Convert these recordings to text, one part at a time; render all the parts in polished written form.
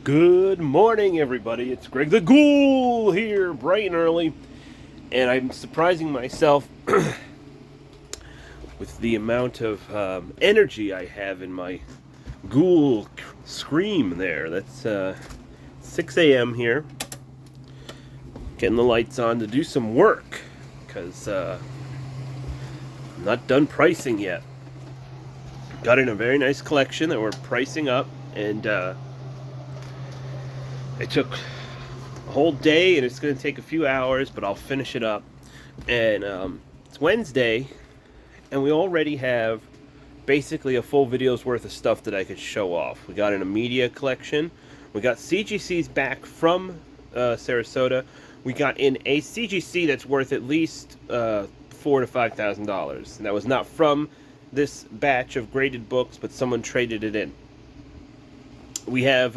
Good morning, everybody. It's Greg the Ghoul here, bright and early, and I'm surprising myself with the amount of energy I have in my ghoul scream there. That's 6 a.m. here, getting the lights on to do some work, because I'm not done pricing yet. Got in a very nice collection that we're pricing up, and it took a whole day, and it's going to take a few hours, but I'll finish it up. And it's Wednesday, and we already have basically a full video's worth of stuff that I could show off. We got in a media collection. We got CGCs back from Sarasota. We got in a CGC that's worth at least $4,000 to $5,000. And that was not from this batch of graded books, but someone traded it in. We have...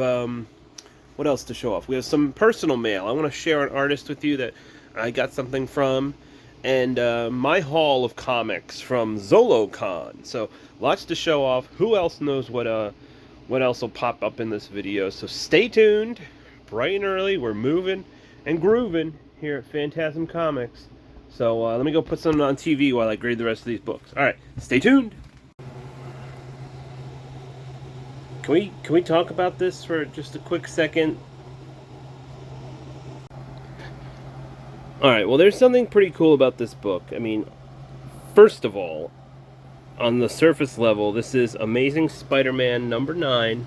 what else to show off? We have some personal mail. I want to share an artist with you that I got something from, and my haul of comics from ZoloCon. So lots to show off. Who else knows what else will pop up in this video? So stay tuned. Bright and early, we're moving and grooving here at Phantasm Comics. So let me go put something on TV while I grade the rest of these books. All right, stay tuned. Can we talk about this for just a quick second? Alright, well, there's something pretty cool about this book. I mean, first of all, on the surface level, this is Amazing Spider-Man number 9.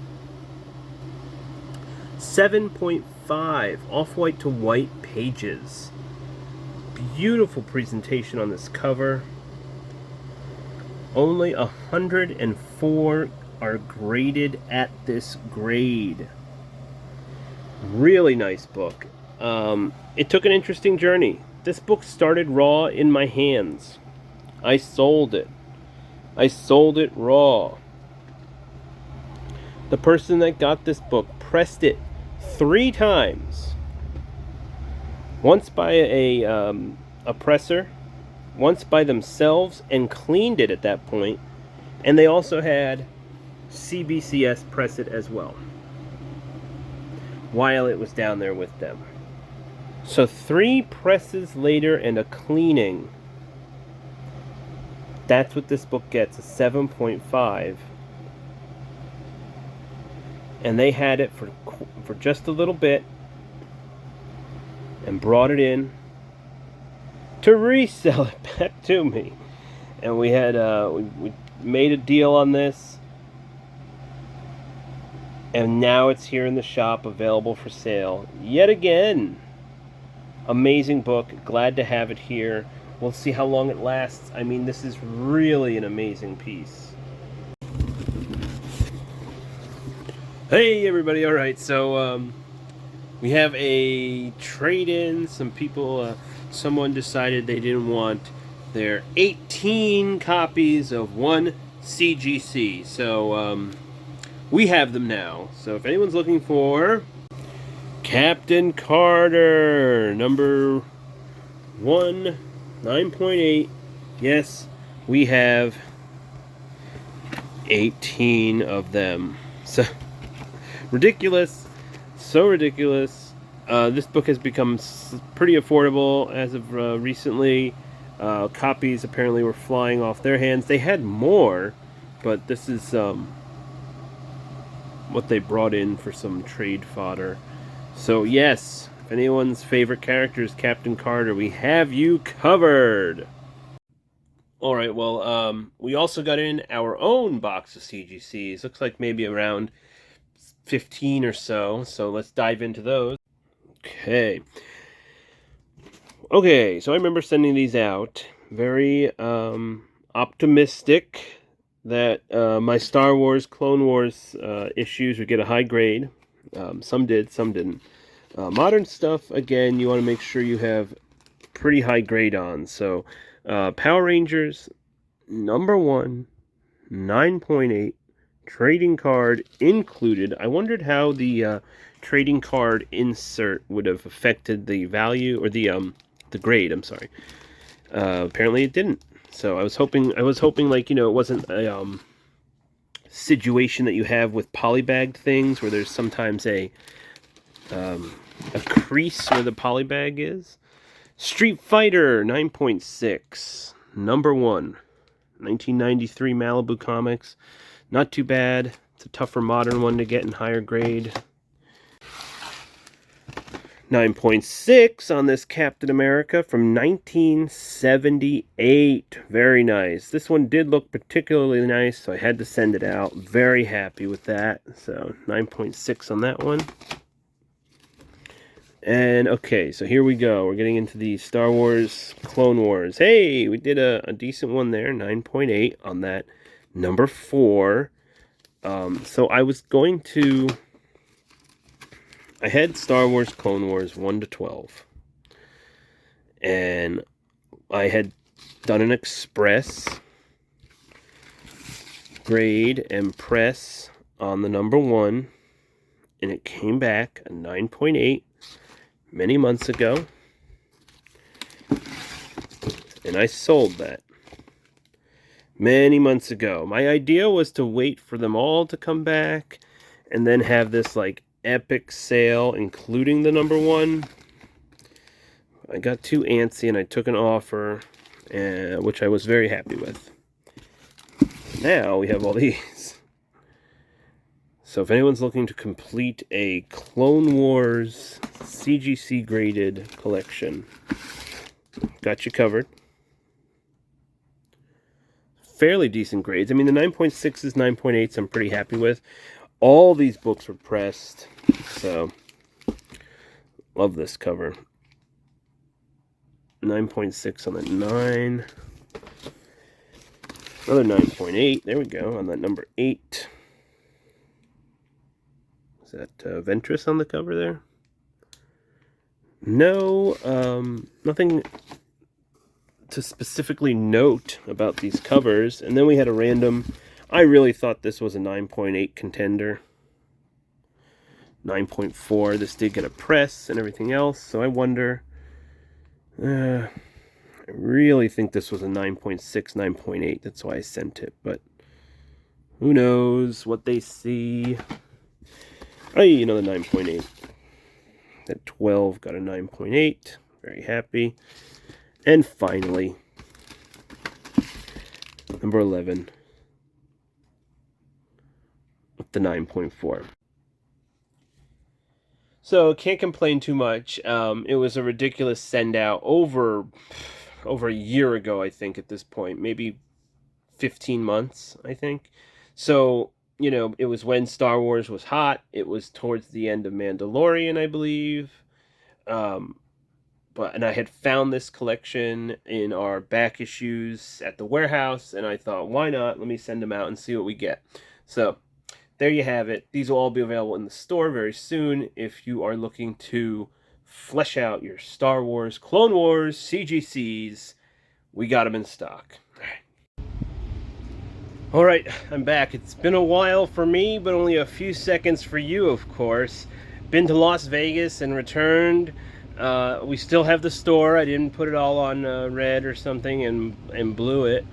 7.5 off-white to white pages. Beautiful presentation on this cover. Only 104 are graded at this grade. Really nice book. It took an interesting journey. This book started raw in my hands. I sold it. I sold it raw. The person that got this book pressed it 3 times. Once by a presser, once by themselves, and cleaned it at that point. And they also had CBCS press it as well while it was down there with them. So 3 presses later and a cleaning. That's what this book gets, a 7.5. And they had it for just a little bit and brought it in to resell it back to me. And we had we made a deal on this. And now it's here in the shop, available for sale. Yet again. Amazing book. Glad to have it here. We'll see how long it lasts. I mean, this is really an amazing piece. Hey, everybody. All right, so we have a trade-in. Some people, someone decided they didn't want their 18 copies of one CGC. So, we have them now. So if anyone's looking for Captain Carter, number 1, 9.8, yes, we have 18 of them. So ridiculous, so ridiculous. This book has become pretty affordable as of recently. Copies apparently were flying off their hands. They had more, but this is what they brought in for some trade fodder. So yes, if anyone's favorite character is Captain Carter, we have you covered. Alright, well, we also got in our own box of CGCs. Looks like maybe around 15 or so. So let's dive into those. Okay. Okay, so I remember sending these out. Very optimistic that my Star Wars, Clone Wars issues would get a high grade. Some did, some didn't. Modern stuff, again, you want to make sure you have pretty high grade on. So, Power Rangers, number 1, 9.8, trading card included. I wondered how the trading card insert would have affected the value, or the grade, I'm sorry. Apparently it didn't. So I was hoping like, you know, it wasn't a situation that you have with polybagged things, where there's sometimes a crease where the polybag is. Street Fighter 9.6, number 1, 1993 Malibu Comics. Not too bad. It's a tougher modern one to get in higher grade. 9.6 on this Captain America from 1978. Very nice. This one did look particularly nice, so I had to send it out. Very happy with that. So 9.6 on that one. And okay, so here we go. We're getting into the Star Wars Clone Wars. Hey, we did a decent one there. 9.8 on that. Number 4. So I was going to... I had Star Wars Clone Wars 1 to 12. And I had done an express grade and press on the number 1. And it came back a 9.8 many months ago. And I sold that many months ago. My idea was to wait for them all to come back and then have this like epic sale including the number 1. I got too antsy and I took an offer, which I was very happy with. Now we have all these. So if anyone's looking to complete a Clone Wars CGC graded collection, got you covered. Fairly decent grades. I mean, the 9.6s, 9.8s I'm pretty happy with. All these books were pressed, so love this cover. 9.6 on the 9. Another 9.8. There we go, on that number 8. Is that Ventress on the cover there? No, nothing to specifically note about these covers. And then we had a random... I really thought this was a 9.8 contender. 9.4. This did get a press and everything else, so I wonder... I really think this was a 9.6, 9.8. That's why I sent it, but who knows what they see. Oh, you know, the 9.8. That 12 got a 9.8. Very happy. And finally, number 11. With the 9.4. So, can't complain too much. It was a ridiculous send-out over a year ago, I think, at this point. Maybe 15 months, I think. So, you know, it was when Star Wars was hot. It was towards the end of Mandalorian, I believe. And I had found this collection in our back issues at the warehouse, and I thought, why not? Let me send them out and see what we get. So, there you have it. These will all be available in the store very soon if you are looking to flesh out your Star Wars Clone Wars CGCs. We got them in stock. All right, I'm back. It's been a while for me, but only a few seconds for you, of course. Been to Las Vegas and returned. We still have the store. I didn't put it all on red or something and blew it.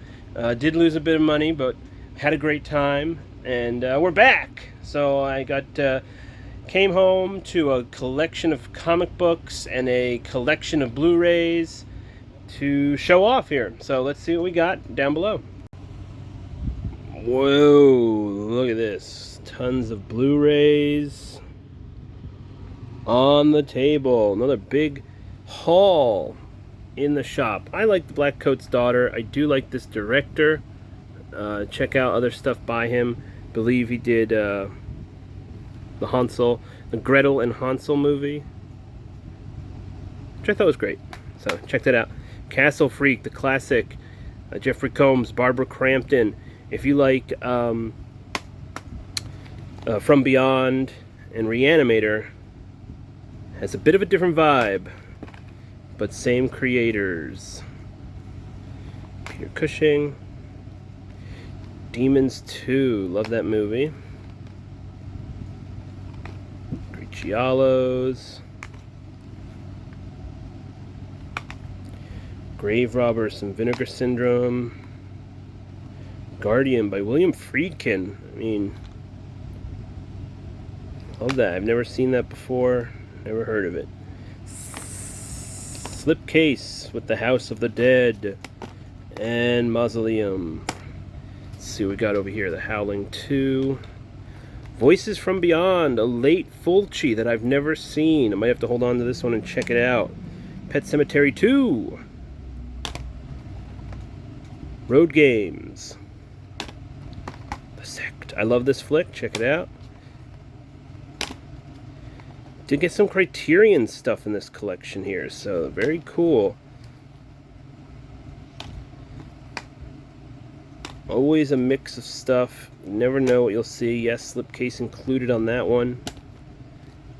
Did lose a bit of money, but had a great time. And we're back. So I came home to a collection of comic books and a collection of Blu-rays to show off here. So let's see what we got down below. Whoa, look at this. Tons of Blu-rays on the table. Another big haul in the shop. I like The Black Coat's Daughter. I do like this director. Check out other stuff by him. Believe he did the Gretel and Hansel movie, which I thought was great. So check that out. Castle Freak, the classic, Jeffrey Combs, Barbara Crampton. If you like From Beyond and Reanimator, has a bit of a different vibe, but same creators. Peter Cushing. Demons 2, love that movie. Giallos. Grave Robbers and Vinegar Syndrome. Guardian by William Friedkin. I mean, love that. I've never seen that before. Never heard of it. Slipcase with the House of the Dead and Mausoleum. Let's see what we got over here. The Howling 2. Voices from Beyond, a late Fulci that I've never seen. I might have to hold on to this one and check it out. Pet Sematary 2. Road Games. The Sect. I love this flick. Check it out. Did get some Criterion stuff in this collection here, so very cool. Always a mix of stuff. You never know what you'll see. Yes, slipcase included on that one.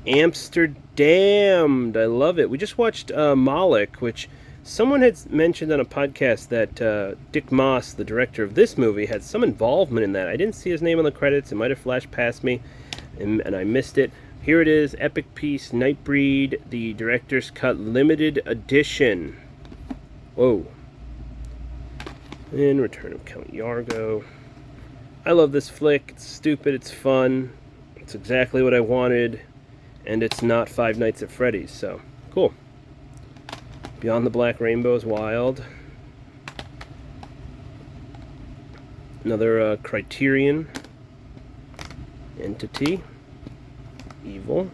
Amsterdam. I love it. We just watched Moloch, which someone had mentioned on a podcast that Dick Moss, the director of this movie, had some involvement in that. I didn't see his name on the credits. It might have flashed past me, and I missed it. Here it is, Epic Piece, Nightbreed, the Director's Cut Limited Edition. Whoa. And Return of Count Yargo. I love this flick. It's stupid, it's fun. It's exactly what I wanted. And it's not Five Nights at Freddy's, so cool. Beyond the Black Rainbow is wild. Another Criterion entity. Evil.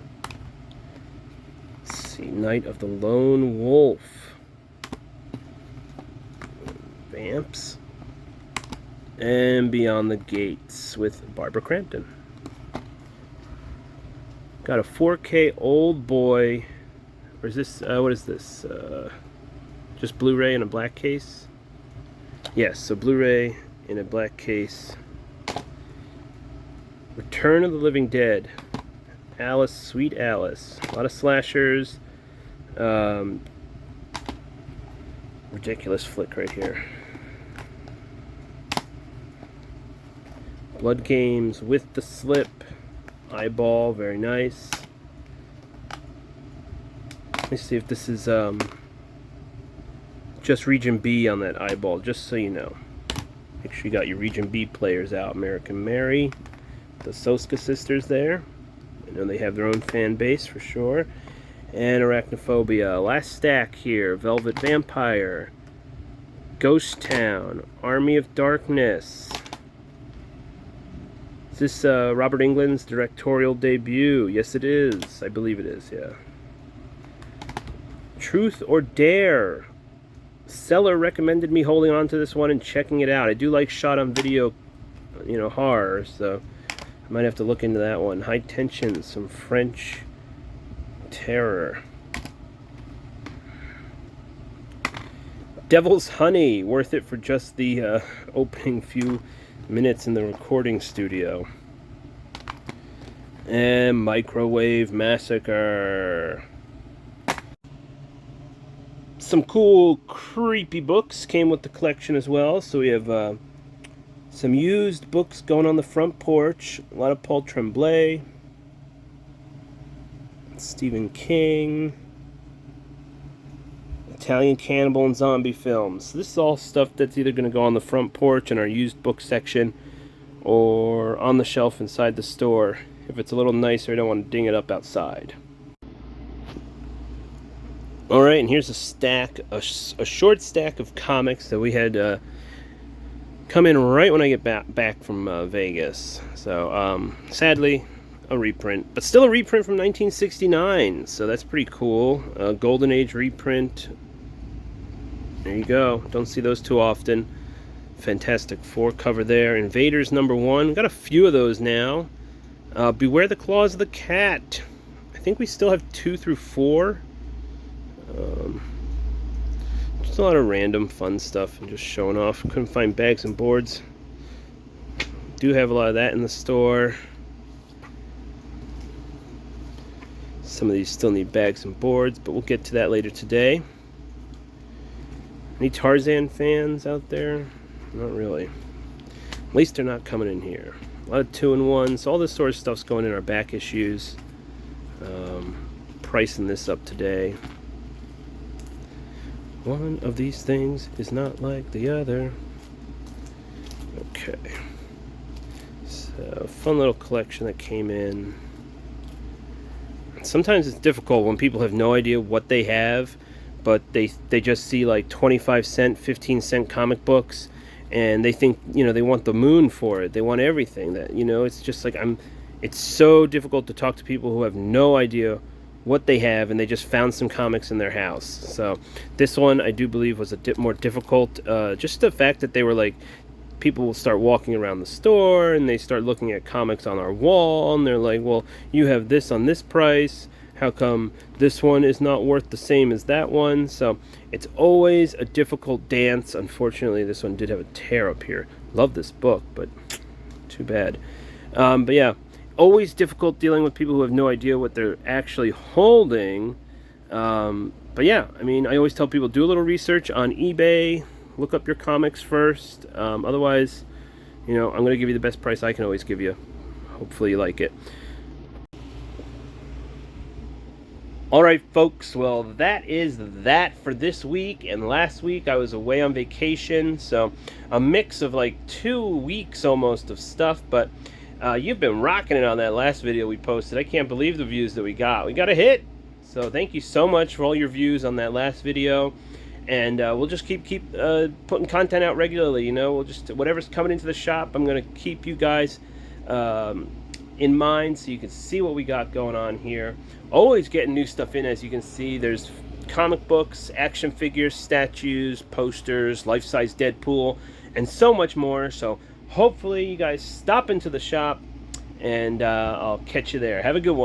Let's see, Night of the Lone Wolf. Vamps. And Beyond the Gates with Barbara Crampton. Got a 4K Old Boy. Or is this, what is this? Just Blu-ray in a black case? Yes, so Blu-ray in a black case. Return of the Living Dead. Alice, Sweet Alice. A lot of slashers. Ridiculous flick right here. Blood Games with the Slip. Eyeball, very nice. Let me see if this is just Region B on that eyeball, just so you know. Make sure you got your Region B players out. American Mary, the Soska sisters there. I know they have their own fan base for sure. And Arachnophobia. Last stack here. Velvet Vampire. Ghost Town. Army of Darkness. Is this Robert Englund's directorial debut? Yes, it is. I believe it is, yeah. Truth or Dare. Seller recommended me holding on to this one and checking it out. I do like shot on video, you know, horror, so I might have to look into that one. High Tension, some French terror. Devil's Honey, worth it for just the opening few minutes in the recording studio. And Microwave Massacre. Some cool, creepy books came with the collection as well. So we have some used books going on the front porch. A lot of Paul Tremblay. Stephen King. Italian cannibal and zombie films. This is all stuff that's either going to go on the front porch in our used book section or on the shelf inside the store. If it's a little nicer, I don't want to ding it up outside. Alright, and here's a stack, a short stack of comics that we had come in right when I get back from Vegas. So, sadly, a reprint, but still a reprint from 1969, so that's pretty cool. Golden Age reprint. There you go. Don't see those too often. Fantastic Four cover there. Invaders #1. Got a few of those now. Beware the Claws of the Cat. I think we still have 2 through 4. Just a lot of random fun stuff and just showing off. Couldn't find bags and boards. Do have a lot of that in the store. Some of these still need bags and boards, but we'll get to that later today. Any Tarzan fans out there? Not really. At least they're not coming in here. A lot of 2-in-1s. All this sort of stuff's going in our back issues. Pricing this up today. One of these things is not like the other. Okay. So, fun little collection that came in. Sometimes it's difficult when people have no idea what they have, but they just see like 25-cent, 15-cent comic books, and they think, you know, they want the moon for it. They want everything. That, you know, it's just like it's so difficult to talk to people who have no idea what they have, and they just found some comics in their house. So this one I do believe was a bit more difficult. Just the fact that they were like, people will start walking around the store and they start looking at comics on our wall, and they're like, well, you have this on this price, how come this one is not worth the same as that one? So it's always a difficult dance. Unfortunately, this one did have a tear up here. Love this book, but too bad. But yeah, always difficult dealing with people who have no idea what they're actually holding. But yeah, I mean, I always tell people, do a little research on eBay, look up your comics first. Otherwise, you know, I'm going to give you the best price I can always give you. Hopefully you like it. Alright folks, well that is that for this week. And last week I was away on vacation, so a mix of like 2 weeks almost of stuff. But you've been rocking it on that last video we posted. I can't believe the views that we got. We got a hit! So thank you so much for all your views on that last video. And we'll just keep putting content out regularly. You know, we'll just, whatever's coming into the shop, I'm going to keep you guys in mind so you can see what we got going on here. Always getting new stuff in, as you can see. There's comic books, action figures, statues, posters, life-size Deadpool, and so much more. So hopefully you guys stop into the shop, and I'll catch you there. Have a good one.